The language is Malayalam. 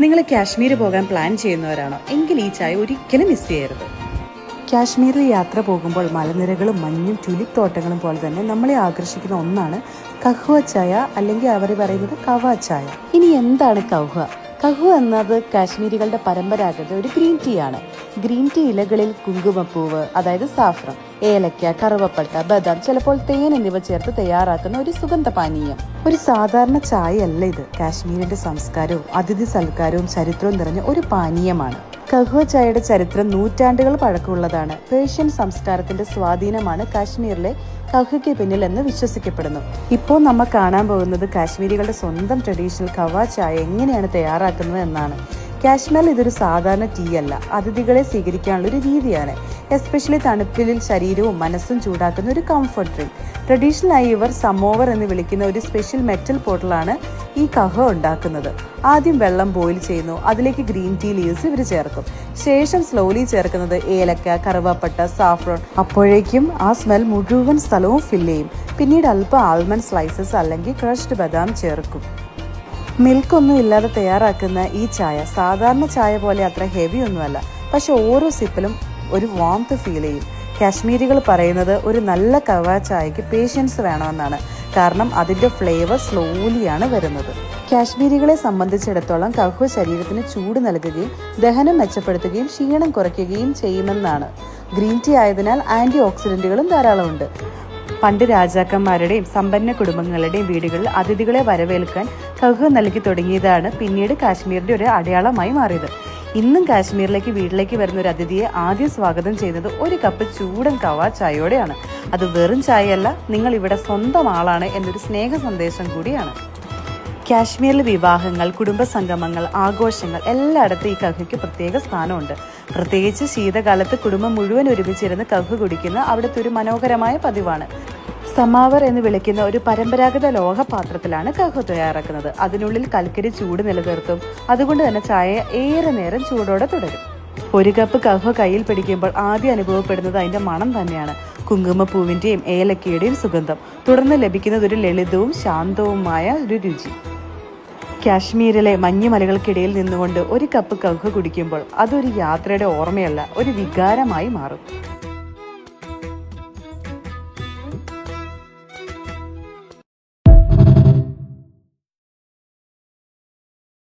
നിങ്ങൾ കാശ്മീർ പോകാൻ പ്ലാൻ ചെയ്യുന്നവരാണോ എങ്കിൽ ഈ ചായ ഒരിക്കലും മിസ് ചെയ്യരുത്. കാശ്മീരിൽ യാത്ര പോകുമ്പോൾ മലനിരകളും മഞ്ഞും ട്യൂലിപ് തോട്ടങ്ങളും പോലെ തന്നെ നമ്മളെ ആകർഷിക്കുന്ന ഒന്നാണ് കഹ്വ ചായ, അല്ലെങ്കിൽ അവർ പറയുന്നത് കവ ചായ. ഇനി എന്താണ് കഹ്വ? കഹ്വ എന്നത് കാശ്മീരികളുടെ പരമ്പരാഗത ഒരു ഗ്രീൻ ടീ ആണ്. ഗ്രീൻ ടീ ഇലകളിൽ കുങ്കുമപ്പൂവ്, അതായത് സാഫ്രം, ഏലക്ക, കറുവപ്പട്ട, ബദാം, ചിലപ്പോൾ തേൻ എന്നിവ ചേർത്ത് തയ്യാറാക്കുന്ന ഒരു സുഗന്ധ പാനീയം. ഒരു സാധാരണ ചായയല്ല ഇത്. കാശ്മീരിന്റെ സംസ്കാരവും അതിഥി സൽക്കാരവും ചരിത്രവും നിറഞ്ഞ ഒരു പാനീയമാണ്. കഹ്വ ചായയുടെ ചരിത്രം നൂറ്റാണ്ടുകൾ പഴക്കമുള്ളതാണ്. പേർഷ്യൻ സംസ്കാരത്തിന്റെ സ്വാധീനമാണ് കാശ്മീരിലെ കഹ്വയ്ക്ക് പിന്നിൽ എന്ന് വിശ്വസിക്കപ്പെടുന്നു. ഇപ്പോൾ നമ്മൾ കാണാൻ പോകുന്നത് കാശ്മീരികളുടെ സ്വന്തം ട്രഡീഷണൽ കവ ചായ എങ്ങനെയാണ് തയ്യാറാക്കുന്നത് എന്നാണ്. കാശ്മീരിൽ ഇതൊരു സാധാരണ ടീ അല്ല, അതിഥികളെ സ്വീകരിക്കാനുള്ള ഒരു രീതിയാണ്. എസ്പെഷ്യലി തണുപ്പിൽ ശരീരവും മനസ്സും ചൂടാക്കുന്ന ഒരു കംഫർട്ട് ഡ്രിങ്ക്. ട്രഡീഷണലായി ഇവർ സമോവർ എന്ന് വിളിക്കുന്ന ഒരു സ്പെഷ്യൽ മെറ്റൽ പോട്ടിലാണ് ഈ കഹ്വ ഉണ്ടാക്കുന്നത്. ആദ്യം വെള്ളം ബോയിൽ ചെയ്യുന്നു, അതിലേക്ക് ഗ്രീൻ ടീ ലീവ്സ് ഇവർ ചേർക്കും. ശേഷം സ്ലോലി ചേർക്കുന്നത് ഏലക്ക, കറുവപ്പട്ട, സാഫ്രോൺ. അപ്പോഴേക്കും ആ സ്മെൽ മുഴുവൻ സ്ഥലവും ഫില്ല് ചെയ്യും. പിന്നീട് അല്പം ആൽമണ്ട് സ്ലൈസസ് അല്ലെങ്കിൽ ക്രഷ്ഡ് ബദാം ചേർക്കും. മിൽക്കൊന്നും ഇല്ലാതെ തയ്യാറാക്കുന്ന ഈ ചായ സാധാരണ ചായ പോലെ അത്ര ഹെവി ഒന്നുമല്ല, പക്ഷെ ഓരോ സിപ്പിലും ഒരു വാംത്ത് ഫീൽ ചെയ്യും. കാശ്മീരികൾ പറയുന്നത് ഒരു നല്ല കവ ചായക്ക് പേഷ്യൻസ് വേണമെന്നാണ്. കാരണം അതിൻ്റെ ഫ്ലേവർ സ്ലോലിയാണ് വരുന്നത്. കാശ്മീരികളെ സംബന്ധിച്ചിടത്തോളം കഹ്വ ശരീരത്തിന് ചൂട് നൽകുകയും ദഹനം മെച്ചപ്പെടുത്തുകയും ക്ഷീണം കുറയ്ക്കുകയും ചെയ്യുമെന്നാണ്. ഗ്രീൻ ടീ ആയതിനാൽ ആൻറ്റി ഓക്സിഡൻറ്റുകളും ധാരാളമുണ്ട്. പണ്ട് രാജാക്കന്മാരുടെയും സമ്പന്ന കുടുംബങ്ങളുടെയും വീടുകളിൽ അതിഥികളെ വരവേൽക്കാൻ കഹ്വ നൽകി തുടങ്ങിയതാണ് പിന്നീട് കാശ്മീരിന്റെ ഒരു അടയാളമായി മാറിയത്. ഇന്നും കാശ്മീരിലേക്ക് വീട്ടിലേക്ക് വരുന്ന ഒരു അതിഥിയെ ആദ്യം സ്വാഗതം ചെയ്യുന്നത് ഒരു കപ്പ് ചൂടൻ കവ ചായയോടെയാണ്. അത് വെറും ചായയല്ല, നിങ്ങൾ ഇവിടെ സ്വന്തം ആളാണ് എന്നൊരു സ്നേഹ സന്ദേശം കൂടിയാണ്. കാശ്മീരിൽ വിവാഹങ്ങൾ, കുടുംബസംഗമങ്ങൾ, ആഘോഷങ്ങൾ എല്ലായിടത്തും ഈ കഹ്വയ്ക്ക് പ്രത്യേക സ്ഥാനമുണ്ട്. പ്രത്യേകിച്ച് ശീതകാലത്ത് കുടുംബം മുഴുവൻ ഒരുമിച്ചിരുന്ന് കഹ്വ കുടിക്കുന്ന അവിടുത്തെ ഒരു മനോഹരമായ പതിവാണ്. സമാവർ എന്ന് വിളിക്കുന്ന ഒരു പരമ്പരാഗത ലോഹപാത്രത്തിലാണ് കഹ്വ തയ്യാറാക്കുന്നത്. അതിനുള്ളിൽ കൽക്കരി ചൂട് നിലനിർത്തും. അതുകൊണ്ട് തന്നെ ചായ ഏറെ നേരം ചൂടോടെ തുടരും. ഒരു കപ്പ് കഹ്വ കയ്യിൽ പിടിക്കുമ്പോൾ ആദ്യം അനുഭവപ്പെടുന്നത് അതിന്റെ മണം തന്നെയാണ്. കുങ്കുമപ്പൂവിന്റെയും ഏലക്കയുടെയും സുഗന്ധം. തുടർന്ന് ലഭിക്കുന്നത് ഒരു ലളിതവും ശാന്തവുമായ ഒരു രുചി. കാശ്മീരിലെ മഞ്ഞുമലകൾക്കിടയിൽ നിന്നുകൊണ്ട് ഒരു കപ്പ് കഹ്വ കുടിക്കുമ്പോൾ അതൊരു യാത്രയുടെ ഓർമ്മയല്ല, ഒരു വികാരമായി മാറും.